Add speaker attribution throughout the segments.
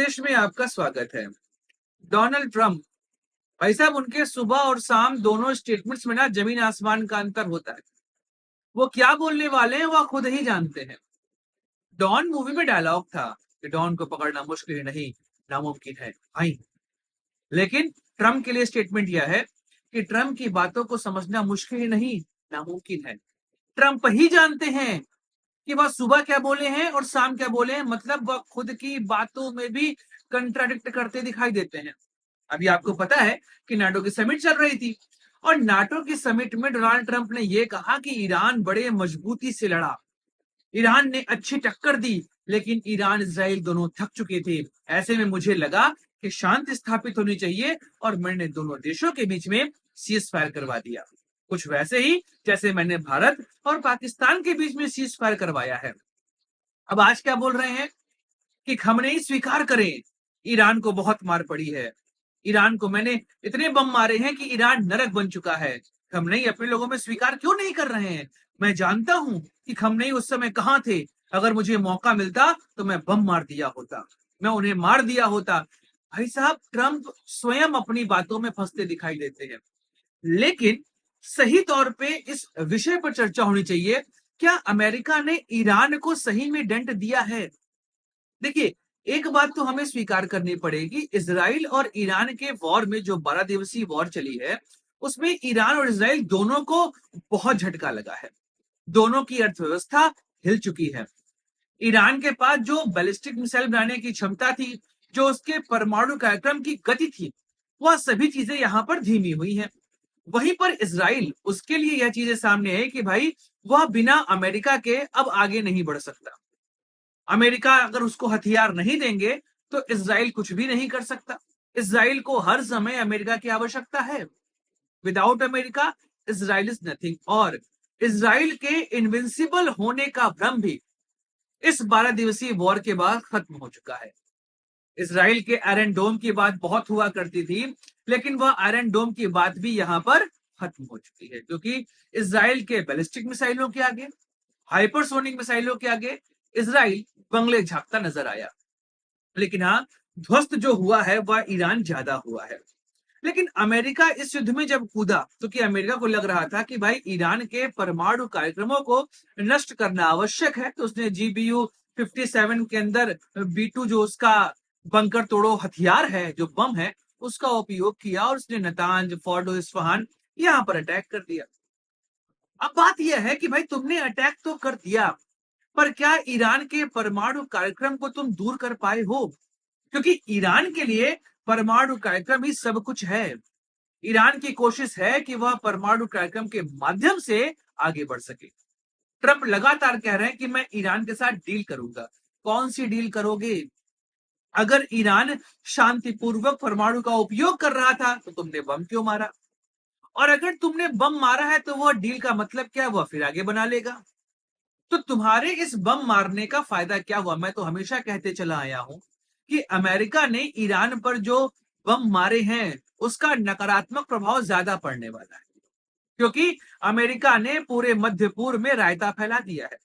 Speaker 1: संदेश में आपका स्वागत है। डोनाल्ड ट्रंप, भाई साहब, उनके सुबह और शाम दोनों स्टेटमेंट्स में ना जमीन आसमान का अंतर होता है। वो क्या बोलने वाले हैं वो खुद ही जानते हैं। डॉन मूवी में डायलॉग था कि डॉन को पकड़ना मुश्किल ही नहीं, नामुमकिन है भाई। लेकिन ट्रंप के लिए स्टेटमेंट यह है कि ट्रंप की बातों को समझना मुश्किल ही नहीं, नामुमकिन है। ट्रंप ही जानते हैं कि वह सुबह क्या बोले हैं और शाम क्या बोले हैं, मतलब वह खुद की बातों में भी कंट्राडिक्ट करते दिखाई देते हैं। अभी आपको पता है कि नाटो की समिट चल रही थी और नाटो की समिट में डोनाल्ड ट्रंप ने यह कहा कि ईरान बड़े मजबूती से लड़ा, ईरान ने अच्छी टक्कर दी, लेकिन ईरान इजराइल दोनों थक चुके थे। ऐसे में मुझे लगा कि शांति स्थापित होनी चाहिए और मैंने दोनों देशों के बीच में सीज फायर करवा दिया, कुछ वैसे ही जैसे मैंने भारत और पाकिस्तान के बीच में सीज फायर करवाया है। अब आज क्या बोल रहे हैं कि खमनेई स्वीकार करें, ईरान को बहुत मार पड़ी है, ईरान को मैंने इतने बम मारे हैं कि ईरान नरक बन चुका है। खमनेई अपने लोगों में स्वीकार क्यों नहीं कर रहे हैं? मैं जानता हूं कि खमनेई उस समय कहां थे। अगर मुझे मौका मिलता तो मैं बम मार दिया होता, मैं उन्हें मार दिया होता। भाई साहब, ट्रंप स्वयं अपनी बातों में फंसते दिखाई देते हैं। लेकिन सही तौर पे इस विषय पर चर्चा होनी चाहिए, क्या अमेरिका ने ईरान को सही में दंड दिया है? देखिए, एक बात तो हमें स्वीकार करनी पड़ेगी, इजराइल और ईरान के वॉर में जो 12 दिवसीय वॉर चली है, उसमें ईरान और इजराइल दोनों को बहुत झटका लगा है। दोनों की अर्थव्यवस्था हिल चुकी है। ईरान के पास जो बैलिस्टिक मिसाइल बनाने की क्षमता थी, जो उसके परमाणु कार्यक्रम की गति थी, वह सभी चीजें यहां पर धीमी हुई हैं। वहीं पर इजराइल, उसके लिए यह चीजें सामने है कि भाई वह बिना अमेरिका के अब आगे नहीं बढ़ सकता। अमेरिका अगर उसको हथियार नहीं देंगे तो इजराइल कुछ भी नहीं कर सकता। इजराइल को हर समय अमेरिका की आवश्यकता है। Without America Israel is nothing. और इजराइल के इनविंसिबल होने का भ्रम भी इस 12 दिवसीय वॉर के बाद खत्म हो चुका है। इजराइल के आयरन डोम की बात बहुत हुआ करती थी, लेकिन वह आयरन डोम की बात भी यहां पर खत्म हो चुकी है, क्योंकि इजराइल के बैलिस्टिक मिसाइलों के आगे, हाइपरसोनिक मिसाइलों के आगे इजराइल बंगले झांकता नजर आया। लेकिन हाँ, ध्वस्त जो हुआ है वह ईरान ज्यादा हुआ है। लेकिन अमेरिका इस युद्ध में जब कूदा, तो कि अमेरिका को लग रहा था कि भाई ईरान के परमाणु कार्यक्रमों को नष्ट करना आवश्यक है, तो उसने GBU 57 के अंदर B2 जो उसका बंकर तोड़ो हथियार है, जो बम है, उसका उपयोग किया और उसने नतांज, फोर्डो, इस्फहान यहां पर अटैक कर दिया। अब बात यह है कि भाई तुमने अटैक तो कर दिया, पर क्या ईरान के परमाणु कार्यक्रम को तुम दूर कर पाए हो? क्योंकि ईरान के लिए परमाणु कार्यक्रम ही सब कुछ है। ईरान की कोशिश है कि वह परमाणु कार्यक्रम के माध्यम से आगे बढ़ सके। ट्रंप लगातार कह रहे हैं कि मैं ईरान के साथ डील करूंगा। कौन सी डील करोगे? अगर ईरान शांतिपूर्वक परमाणु का उपयोग कर रहा था तो तुमने बम क्यों मारा? और अगर तुमने बम मारा है तो वह डील का मतलब क्या? वह फिर आगे बना लेगा। तो तुम्हारे इस बम मारने का फायदा क्या हुआ? मैं तो हमेशा कहते चला आया हूं कि अमेरिका ने ईरान पर जो बम मारे हैं उसका नकारात्मक प्रभाव ज्यादा पड़ने वाला है, क्योंकि अमेरिका ने पूरे मध्य पूर्व में रायता फैला दिया है।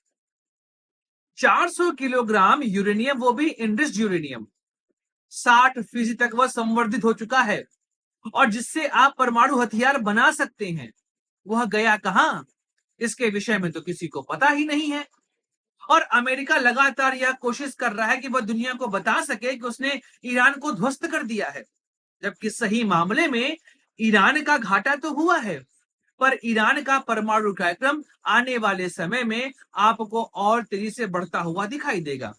Speaker 1: 400 किलोग्राम यूरेनियम, वो भी इनरिच्ड यूरेनियम, 60% तक वह संवर्धित हो चुका है, और जिससे आप परमाणु हथियार बना सकते हैं, वह गया कहां? इसके विषय में तो किसी को पता ही नहीं है। और अमेरिका लगातार यह कोशिश कर रहा है कि वह दुनिया को बता सके कि उसने ईरान को ध्वस्त कर दिया है, जबकि सही मामले में ईरान का घाटा तो हुआ है, पर ईरान का परमाणु कार्यक्रम आने वाले समय में आपको और तेजी से बढ़ता हुआ दिखाई देगा,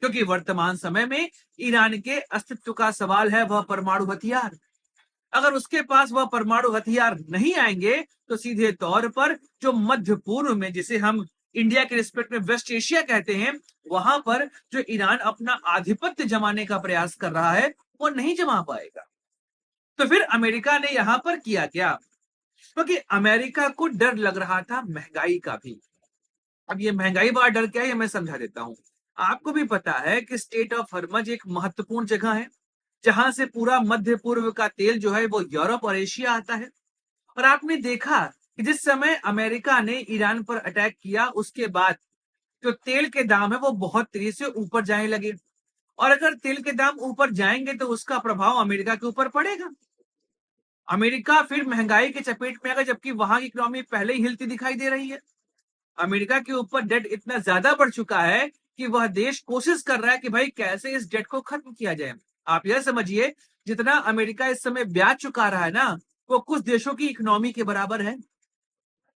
Speaker 1: क्योंकि वर्तमान समय में ईरान के अस्तित्व का सवाल है वह परमाणु हथियार। अगर उसके पास वह परमाणु हथियार नहीं आएंगे तो सीधे तौर पर जो मध्य पूर्व में, जिसे हम इंडिया के रिस्पेक्ट में वेस्ट एशिया कहते हैं, वहां पर जो ईरान अपना आधिपत्य जमाने का प्रयास कर रहा है वो नहीं जमा पाएगा। तो फिर अमेरिका ने यहां पर किया क्या? क्योंकि अमेरिका को डर लग रहा था महंगाई का भी। अब ये महंगाई वाला डर क्या है, ये मैं समझा देता हूं। आपको भी पता है कि स्टेट ऑफ हर्मज एक महत्वपूर्ण जगह है, जहां से पूरा मध्य पूर्व का तेल जो है वो यूरोप और एशिया आता है। और आपने देखा कि जिस समय अमेरिका ने ईरान पर अटैक किया, उसके बाद जो तेल के दाम है वो बहुत तेजी से ऊपर जाने लगे। और अगर तेल के दाम ऊपर जाएंगे तो उसका प्रभाव अमेरिका के ऊपर पड़ेगा। अमेरिका फिर महंगाई के चपेट में आएगा, जबकि वहां की इकोनॉमी पहले ही हिलती दिखाई दे रही है। अमेरिका के ऊपर डेट इतना ज्यादा बढ़ चुका है कि वह देश कोशिश कर रहा है कि भाई कैसे इस डेट को खत्म किया जाए। आप यह समझिए, जितना अमेरिका इस समय ब्याज चुका रहा है ना, वो कुछ देशों की इकोनॉमी के बराबर है।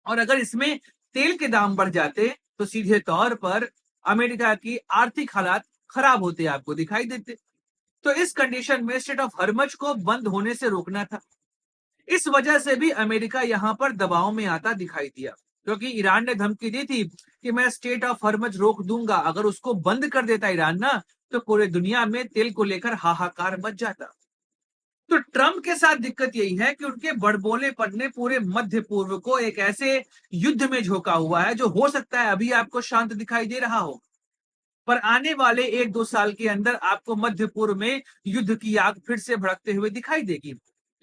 Speaker 1: और अगर इसमें तेल के दाम बढ़ जाते तो सीधे तौर पर अमेरिका की आर्थिक हालात खराब होते आपको दिखाई देते। तो इस कंडीशन में स्टेट ऑफ हरमज को बंद होने से रोकना था। इस वजह से भी अमेरिका यहां पर दबाव में आता दिखाई दिया, क्योंकि ईरान ने धमकी दी थी कि मैं स्टेट ऑफ हरमज रोक दूंगा। अगर उसको बंद कर देता ईरान ना, तो पूरे दुनिया में तेल को लेकर हाहाकार मच जाता। तो ट्रंप के साथ दिक्कत यही है कि उनके बड़बोलेपन ने पूरे मध्य पूर्व को एक ऐसे युद्ध में झोंका हुआ है जो हो सकता है अभी आपको शांत दिखाई दे रहा हो, पर आने वाले 1-2 साल के अंदर आपको मध्य पूर्व में युद्ध की आग फिर से भड़कते हुए दिखाई देगी।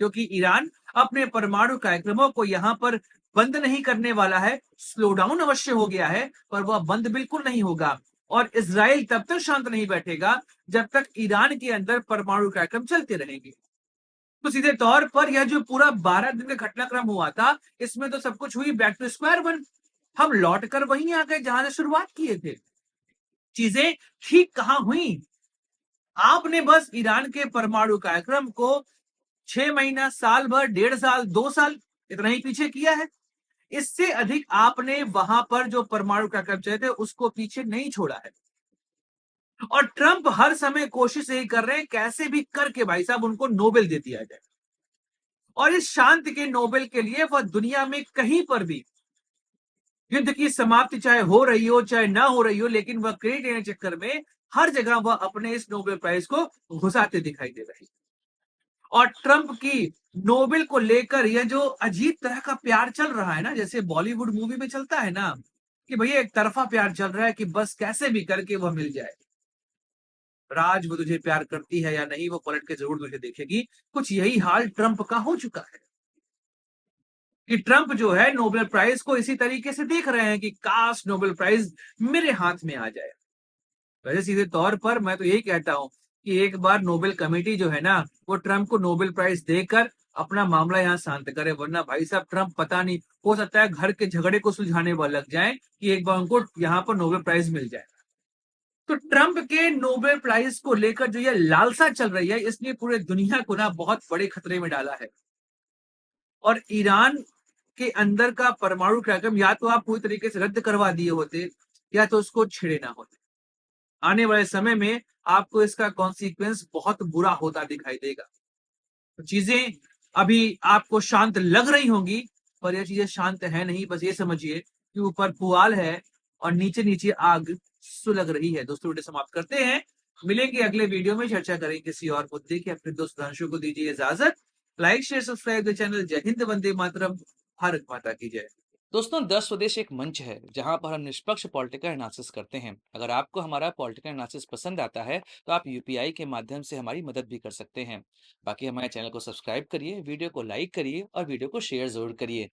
Speaker 1: क्योंकि ईरान अपने परमाणु कार्यक्रमों को यहां पर बंद नहीं करने वाला है। स्लो डाउन अवश्य हो गया है, पर वह बंद बिल्कुल नहीं होगा। और इसराइल तब तक शांत नहीं बैठेगा जब तक ईरान के अंदर परमाणु कार्यक्रम चलते रहेंगे। तो सीधे तौर पर यह जो पूरा 12 दिन का घटनाक्रम हुआ था, इसमें तो सब कुछ हुई बैक टू स्क्वायर वन। हम लौट कर वहीं आ गए जहां से शुरुआत किए थे। चीजें ठीक कहां हुई? आपने बस ईरान के परमाणु कार्यक्रम को 6 महीना, साल भर, 1.5 साल, 2 साल, इतना ही पीछे किया है। इससे अधिक आपने वहां पर जो परमाणु कार्यक्रम चले थे उसको पीछे नहीं छोड़ा है। और ट्रंप हर समय कोशिश यही कर रहे हैं कैसे भी करके भाई साहब उनको नोबेल दे दिया जाए। और इस शांति के नोबेल के लिए वह दुनिया में कहीं पर भी युद्ध की समाप्ति चाहे हो रही हो चाहे ना हो रही हो, लेकिन वह क्रेडिट लेने चक्कर में हर जगह वह अपने इस नोबेल प्राइज को घुसाते दिखाई दे रही। और ट्रंप की नोबेल को लेकर यह जो अजीब तरह का प्यार चल रहा है ना, जैसे बॉलीवुड मूवी में चलता है ना कि भैया एक तरफा प्यार चल रहा है कि बस कैसे भी करके वह मिल जाए। राज वो तुझे प्यार करती है या नहीं, वो पलट के जरूर तुझे देखेगी। कुछ यही हाल ट्रंप का हो चुका है कि ट्रंप जो है नोबेल प्राइज को इसी तरीके से देख रहे हैं कि काश नोबेल प्राइज मेरे हाथ में आ जाए। वैसे सीधे तौर पर मैं तो यही कहता हूं कि एक बार नोबेल कमेटी जो है ना, वो ट्रंप को नोबेल प्राइज देकर अपना मामला यहाँ शांत करे, वरना भाई साहब ट्रंप पता नहीं, हो सकता है घर के झगड़े को सुलझाने वाला लग जाए कि एक बार उनको यहाँ पर नोबेल प्राइज मिल जाए। तो ट्रंप के नोबेल प्राइज को लेकर जो ये लालसा चल रही है, इसने पूरे दुनिया को ना बहुत बड़े खतरे में डाला है। और ईरान के अंदर का परमाणु कार्यक्रम या तो आप पूरी तरीके से रद्द करवा दिए होते या तो उसको छेड़े ना होते। आने वाले समय में आपको इसका कॉन्सिक्वेंस बहुत बुरा होता दिखाई देगा। तो चीजें अभी आपको शांत लग रही होंगी, पर यह चीजें शांत है नहीं। बस ये समझिए कि ऊपर पुआल है और नीचे नीचे आग सुलग रही है। दोस्तों वीडियो समाप्त करते हैं, मिलेंगे अगले वीडियो में, चर्चा करेंगे किसी और मुद्दे की। अपने दोस्त सुधांशु को दीजिए इजाजत। Like share subscribe the channel. जय हिंद, वंदे मातरम, भारत माता की जय।
Speaker 2: दोस्तों, दस स्वदेश एक मंच है जहां पर हम निष्पक्ष पॉलिटिकल एनालिसिस करते हैं। अगर आपको हमारा पॉलिटिकल एनालिसिस पसंद आता है तो आप यूपीआई के माध्यम से हमारी मदद भी कर सकते हैं। बाकी हमारे चैनल को सब्सक्राइब करिए, वीडियो को लाइक करिए और वीडियो को शेयर जरूर करिए।